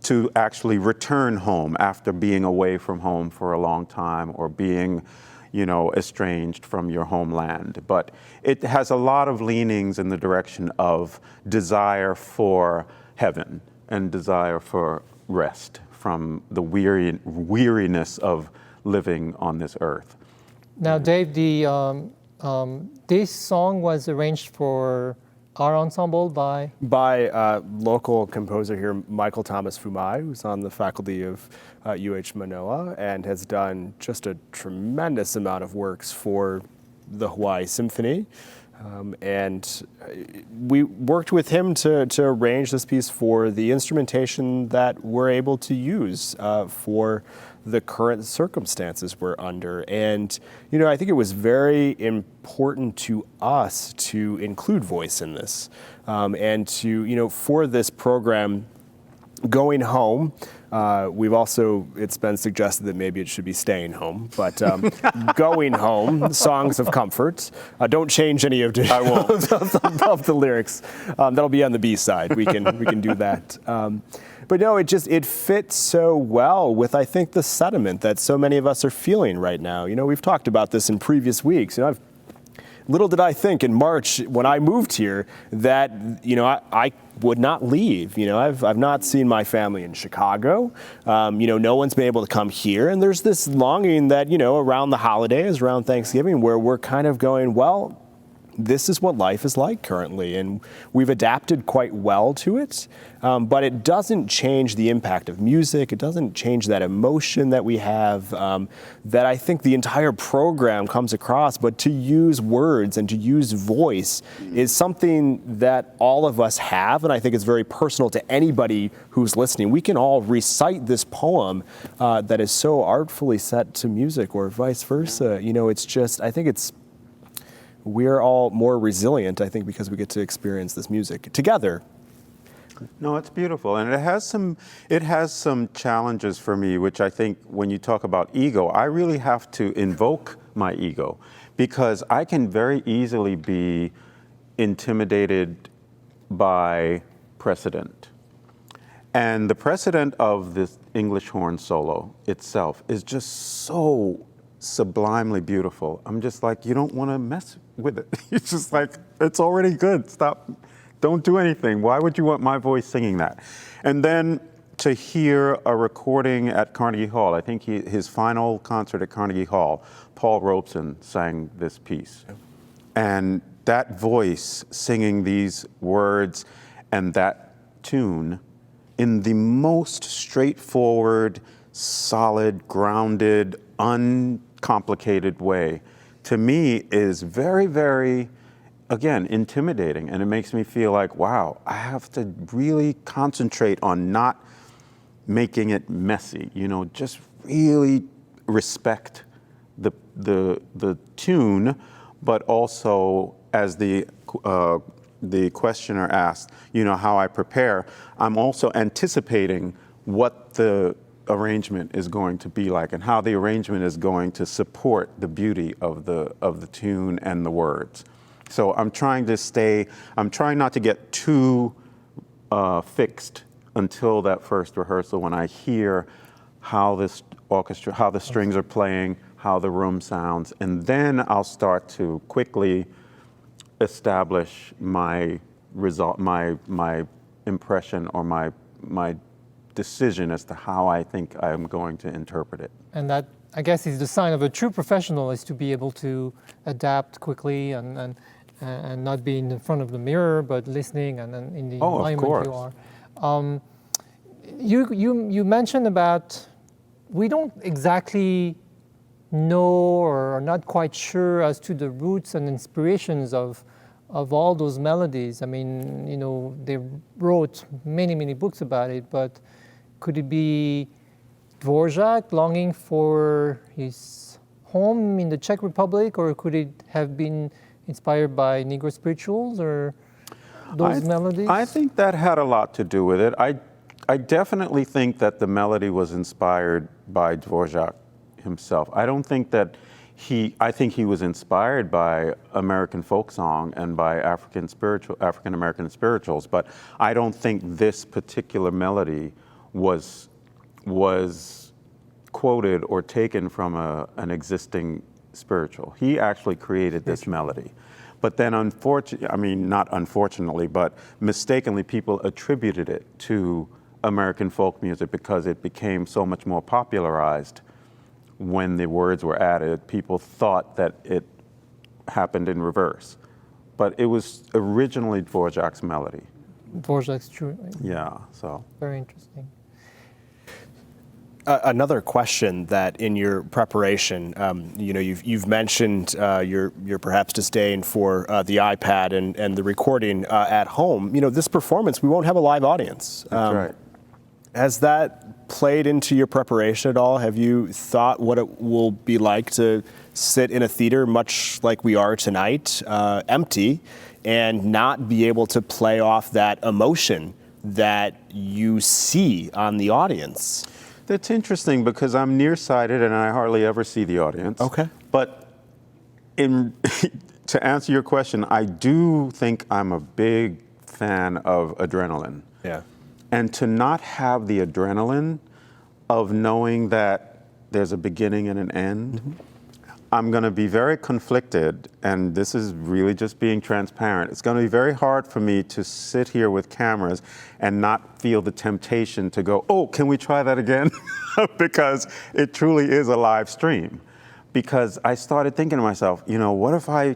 to actually return home after being away from home for a long time, or being, you know, estranged from your homeland. But it has a lot of leanings in the direction of desire for heaven and desire for rest from the weariness of living on this earth. Now, Dave, this song was arranged for our ensemble by local composer here, Michael Thomas Fumai, who's on the faculty of UH Manoa and has done just a tremendous amount of works for the Hawaii Symphony. And we worked with him to arrange this piece for the instrumentation that we're able to use for the current circumstances we're under. And, you know, I think it was very important to us to include voice in this, and to, you know, for this program, going home, it's been suggested that maybe it should be staying home, but going home, songs of comfort. Don't change any of the, I won't. of the lyrics. That'll be on the B side. We can do that. But no, it fits so well with, I think, the sentiment that so many of us are feeling right now. You know, we've talked about this in previous weeks. You know, little did I think in March when I moved here that, you know, I would not leave. You know, I've not seen my family in Chicago. You know, no one's been able to come here. And there's this longing that, you know, around the holidays, around Thanksgiving, where we're kind of going, well, this is what life is like currently, and we've adapted quite well to it, but it doesn't change the impact of music. It doesn't change that emotion that we have, that I think the entire program comes across. But to use words and to use voice is something that all of us have, and I think it's very personal to anybody who's listening. We can all recite this poem that is so artfully set to music, or vice versa. You know, it's just, I think we're all more resilient, I think, because we get to experience this music together. No, it's beautiful, and it has some challenges for me, which I think when you talk about ego, I really have to invoke my ego, because I can very easily be intimidated by precedent. And the precedent of this English horn solo itself is just so sublimely beautiful. I'm just like, you don't want to mess with it. It's just like, it's already good. Stop. Don't do anything. Why would you want my voice singing that? And then to hear a recording at Carnegie Hall, I think his final concert at Carnegie Hall, Paul Robeson sang this piece. And that voice singing these words and that tune in the most straightforward, solid, grounded, uncomplicated way, to me is very, very, again, intimidating. And it makes me feel like, wow, I have to really concentrate on not making it messy, you know, just really respect the tune, but also, as the questioner asked, you know, how I prepare, I'm also anticipating what the arrangement is going to be like and how the arrangement is going to support the beauty of the tune and the words. So I'm trying not to get too fixed until that first rehearsal, when I hear how this orchestra, how the strings are playing, how the room sounds, and then I'll start to quickly establish my result, my impression, or my decision as to how I think I'm going to interpret it. And that, I guess, is the sign of a true professional, is to be able to adapt quickly and not be in front of the mirror, but listening and in the environment you are. You mentioned about, we don't exactly know or are not quite sure as to the roots and inspirations of all those melodies. I mean, you know, they wrote many books about it, but could it be Dvorak longing for his home in the Czech Republic, or could it have been inspired by Negro spirituals or those melodies? I think that had a lot to do with it. I definitely think that the melody was inspired by Dvorak himself. I don't think that I think he was inspired by American folk song and by African American spirituals, but I don't think this particular melody was quoted or taken from an existing spiritual. He actually created this melody. But then not unfortunately, but mistakenly, people attributed it to American folk music because it became so much more popularized when the words were added. People thought that it happened in reverse. But it was originally Dvorak's melody. Dvorak's true. Yeah, so. Very interesting. Another question that in your preparation, you know, you've mentioned your perhaps disdain for the iPad and the recording at home. You know, this performance, we won't have a live audience. That's right. Has that played into your preparation at all? Have you thought what it will be like to sit in a theater much like we are tonight, empty, and not be able to play off that emotion that you see on the audience? That's interesting because I'm nearsighted and I hardly ever see the audience. Okay. But to answer your question, I do think I'm a big fan of adrenaline. Yeah. And to not have the adrenaline of knowing that there's a beginning and an end, I'm going to be very conflicted, and this is really just being transparent. It's going to be very hard for me to sit here with cameras and not feel the temptation to go, oh, can we try that again? Because it truly is a live stream. Because I started thinking to myself, you know, what if I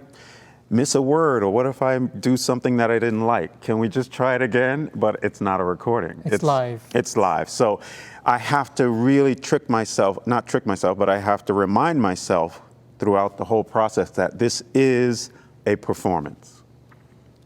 miss a word, or what if I do something that I didn't like? Can we just try it again? But it's not a recording. It's live. It's live. So I have to really not trick myself, but I have to remind myself throughout the whole process that this is a performance.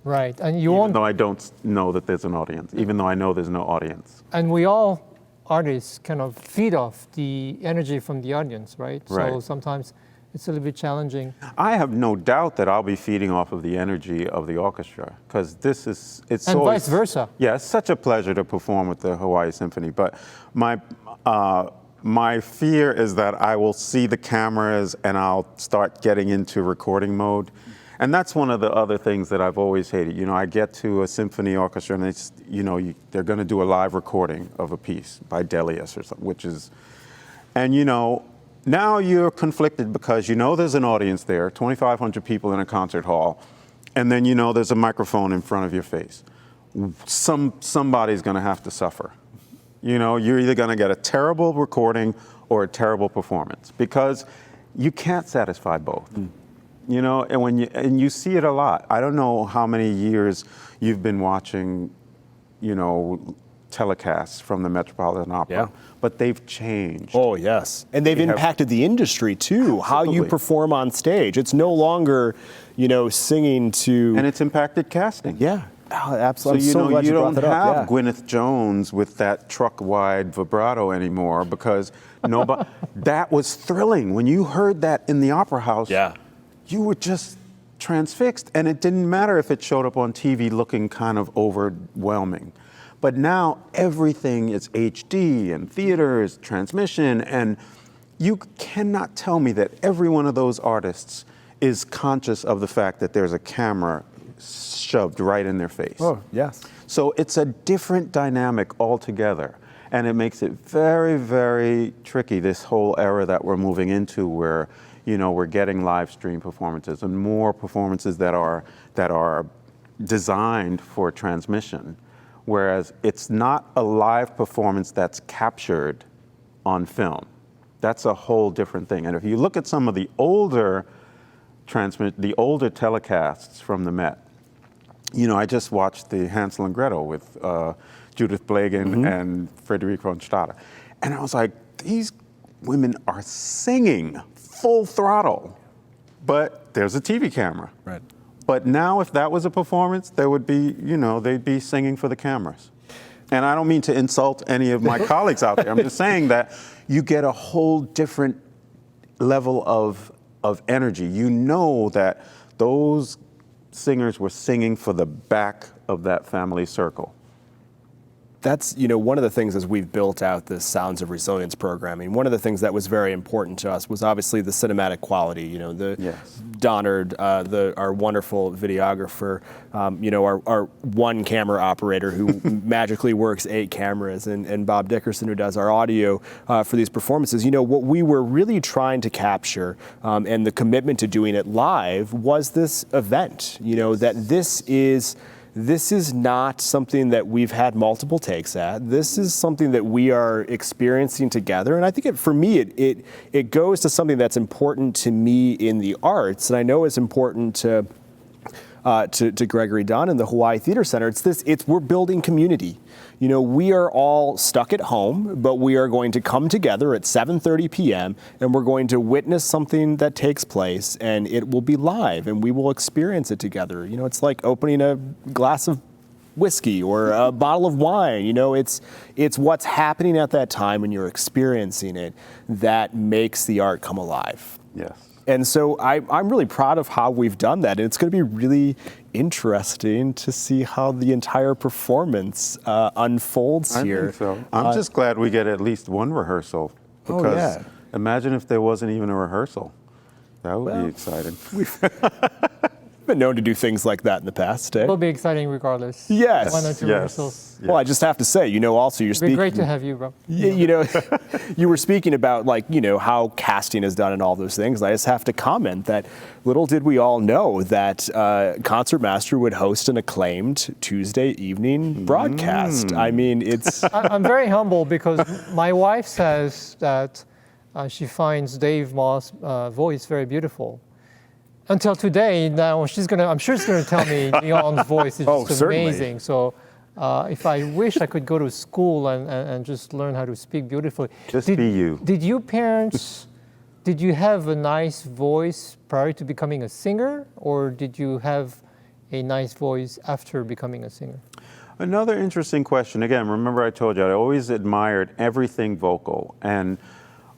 Right, and Even though I don't know that there's an audience, even though I know there's no audience. And we all artists kind of feed off the energy from the audience, right? So Right. sometimes it's a little bit challenging. I have no doubt that I'll be feeding off of the energy of the orchestra, because it's And always, vice versa. Yeah, it's such a pleasure to perform with the Hawaii Symphony. But my fear is that I will see the cameras and I'll start getting into recording mode. And that's one of the other things that I've always hated. You know, I get to a symphony orchestra and it's, they're going to do a live recording of a piece by Delius or something, which is, and now you're conflicted because there's an audience there, 2,500 people in a concert hall, and then there's a microphone in front of your face. Somebody's going to have to suffer. You're either going to get a terrible recording or a terrible performance, because you can't satisfy both. And you see it a lot. I don't know how many years you've been watching, telecasts from the Metropolitan Opera, Yeah. but they've changed. Oh, yes. And they've impacted the industry, too, how you Absolutely. perform on stage. It's no longer, singing to... And it's impacted casting. Yeah, absolutely. So, I'm so glad you brought don't that up. have Gwyneth Jones with that truck-wide vibrato anymore, because nobody. That was thrilling. When you heard that in the opera house, Yeah. you were just transfixed. And it didn't matter if it showed up on TV looking kind of overwhelming. But now everything is HD and theaters, transmission, and you cannot tell me that every one of those artists is conscious of the fact that there's a camera shoved right in their face. Oh, yes. So it's a different dynamic altogether. And it makes it very, very tricky, this whole era that we're moving into, where, we're getting live stream performances and more performances that are designed for transmission. Whereas it's not a live performance that's captured on film. That's a whole different thing. And if you look at some of the older telecasts from the Met, I just watched the Hansel and Gretel with Judith Blagan and Frederic von Stade. And I was like, these women are singing full throttle, but there's a TV camera. Right. But now if that was a performance, there would be, they'd be singing for the cameras. And I don't mean to insult any of my colleagues out there. I'm just saying that you get a whole different level of energy. You know that those singers were singing for the back of that family circle. That's, one of the things as we've built out this Sounds of Resilience programming, one of the things that was very important to us was obviously the cinematic quality, Yes. Donard, our wonderful videographer, our one camera operator who magically works 8 cameras, and Bob Dickerson, who does our audio for these performances. What we were really trying to capture, and the commitment to doing it live, was this event, that this is not something that we've had multiple takes at. This is something that we are experiencing together. And I think for me, it goes to something that's important to me in the arts. And I know it's important to Gregory Dunn and the Hawaii Theater Center. We're building community. We are all stuck at home, but we are going to come together at 7:30 p.m. and we're going to witness something that takes place, and it will be live, and we will experience it together. It's like opening a glass of whiskey or a bottle of wine. It's what's happening at that time when you're experiencing it that makes the art come alive. Yes. And so I'm really proud of how we've done that. And it's going to be really interesting to see how the entire performance unfolds here. I think so. I'm just glad we get at least one rehearsal. Because imagine if there wasn't even a rehearsal. That would be exciting. We've been known to do things like that in the past. It will be exciting regardless. Yes. One or two rehearsals. Well, I just have to say, also you're It'd speaking. be great to have you, bro. You were speaking about how casting is done and all those things. I just have to comment that little did we all know that Concertmaster would host an acclaimed Tuesday evening broadcast. I mean, it's. I'm very humble because my wife says that she finds Dave Moss' voice very beautiful. until today. Now I'm sure she's gonna tell me Leon's voice is just certainly. amazing. So if I wish I could go to school and just learn how to speak beautifully. Just be you. Did you parents, did you have a nice voice prior to becoming a singer, or did you have a nice voice after becoming a singer? Another interesting question. Again, remember I told you I always admired everything vocal. And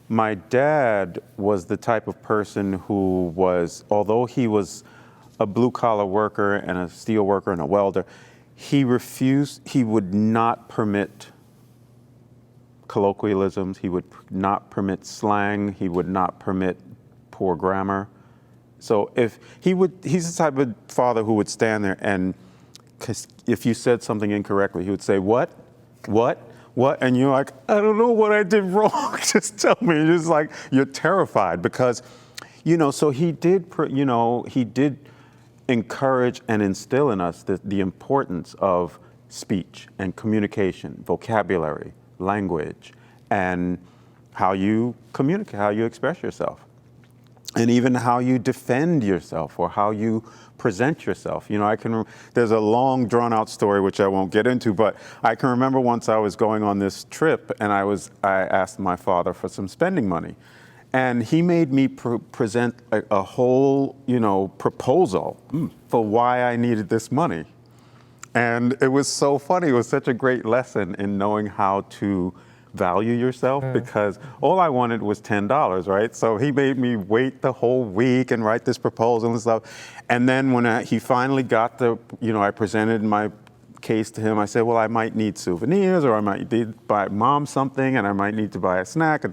my dad was the type of person who was, although he was a blue-collar worker and a steel worker and a welder, he would not permit colloquialisms, he would not permit slang, he would not permit poor grammar. So he's the type of father who would stand there and if you said something incorrectly, he would say, what? And you're like, I don't know what I did wrong. Just tell me. It's like, you're terrified because, so he did encourage and instill in us the importance of speech and communication, vocabulary, language, and how you communicate, how you express yourself, and even how you defend yourself or how you present yourself. There's a long drawn out story, which I won't get into, but I can remember once I was going on this trip and I asked my father for some spending money. And he made me present a whole, proposal for why I needed this money. And it was so funny. It was such a great lesson in knowing how to value yourself because all I wanted was $10, right? So he made me wait the whole week and write this proposal and stuff. And then when he finally got I presented my case to him, I said, well, I might need souvenirs or I might need to buy mom something and I might need to buy a snack.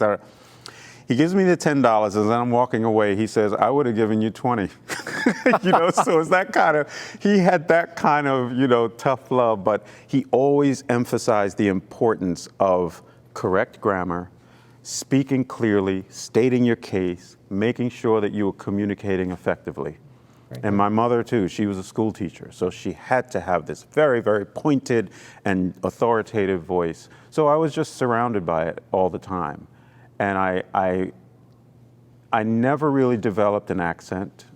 He gives me the $10 as I'm walking away. He says, I would have given you 20. So it's that kind of, he had that kind of, tough love, but he always emphasized the importance of correct grammar, speaking clearly, stating your case, making sure that you were communicating effectively. Right. And my mother too, she was a school teacher, so she had to have this very, very pointed and authoritative voice. So I was just surrounded by it all the time. And I never really developed an accent,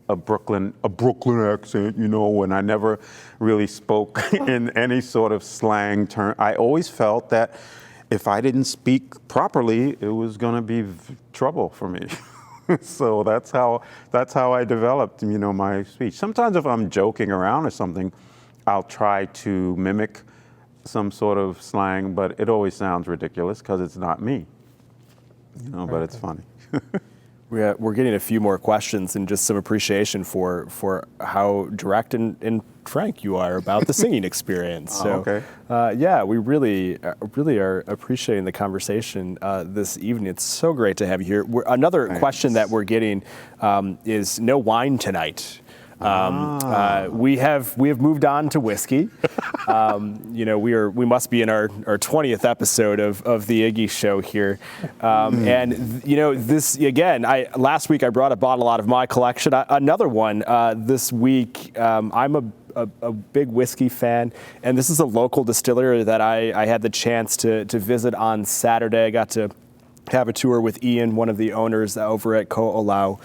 a Brooklyn accent, and I never really spoke in any sort of slang term. I always felt that if I didn't speak properly, it was going to be trouble for me. So that's how I developed, my speech. Sometimes if I'm joking around or something, I'll try to mimic some sort of slang, but it always sounds ridiculous because it's not me. But it's funny. We're getting a few more questions and just some appreciation for how direct and frank you are about the singing experience. So, okay. We really are appreciating the conversation this evening. It's so great to have you here. Another question that we're getting is no wine tonight. We have moved on to whiskey. We must be in our 20th episode of the Iggy Show here, and this again. Last week I brought a bottle out of my collection. Another one this week. I'm a big whiskey fan, and this is a local distillery that I had the chance to visit on Saturday. I got to have a tour with Ian, one of the owners over at Ko'olau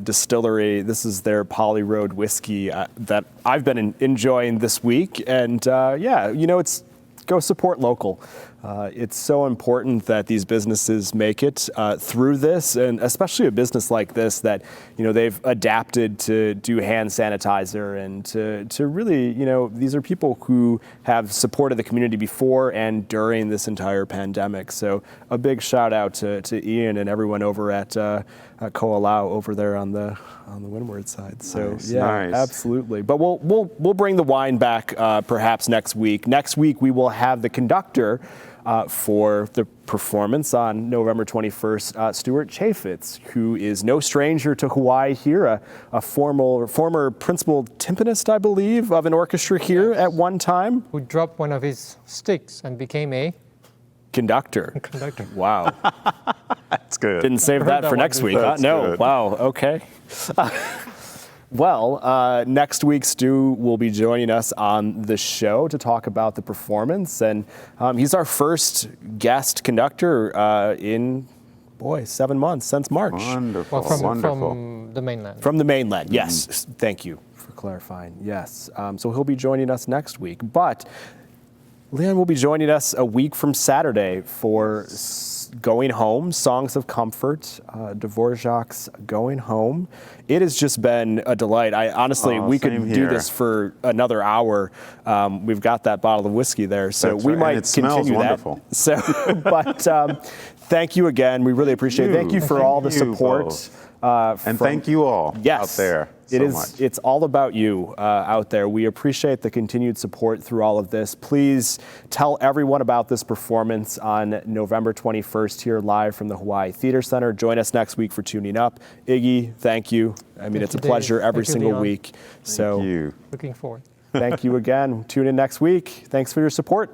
Distillery. This is their Poly Road whiskey that I've been enjoying this week. And it's go support local. It's so important that these businesses make it through this, and especially a business like this that, they've adapted to do hand sanitizer and to really, these are people who have supported the community before and during this entire pandemic. So a big shout out to Ian and everyone over at Ko'olau over there on the windward side. So nice. Absolutely. But we'll bring the wine back perhaps next week. Next week we will have the conductor for the performance on November 21st, Stuart Chaffetz, who is no stranger to Hawaii here, a former principal timpanist, I believe, of an orchestra here at one time. Who dropped one of his sticks and became a conductor. Wow. That's good. Didn't save that for next week. No. Good. Wow. Okay. Well, next week, Stu will be joining us on the show to talk about the performance. And he's our first guest conductor in boy, 7 months since March. Wonderful, Well, wonderful. from the mainland. From the mainland, yes. Thank you for clarifying. Yes. So he'll be joining us next week. But Leon will be joining us a week from Saturday for Going Home, Songs of Comfort, Dvorak's Going Home. It has just been a delight. Honestly, we could same do here. this for another hour. We've got that bottle of whiskey there, so That's we right. might And it smells continue wonderful. that. So, but thank you again. We really appreciate it. Thank you for Thank all the you support. both. And thank you all out there so It is. much. It's all about you out there. We appreciate the continued support through all of this. Please tell everyone about this performance on November 21st here live from the Hawaii Theater Center. Join us next week for Tuning Up. Iggy, thank you. I mean, it's a you, Dave. pleasure every Thank you, single Leon. week. So Thank you. Looking forward. thank you again. Tune in next week. Thanks for your support.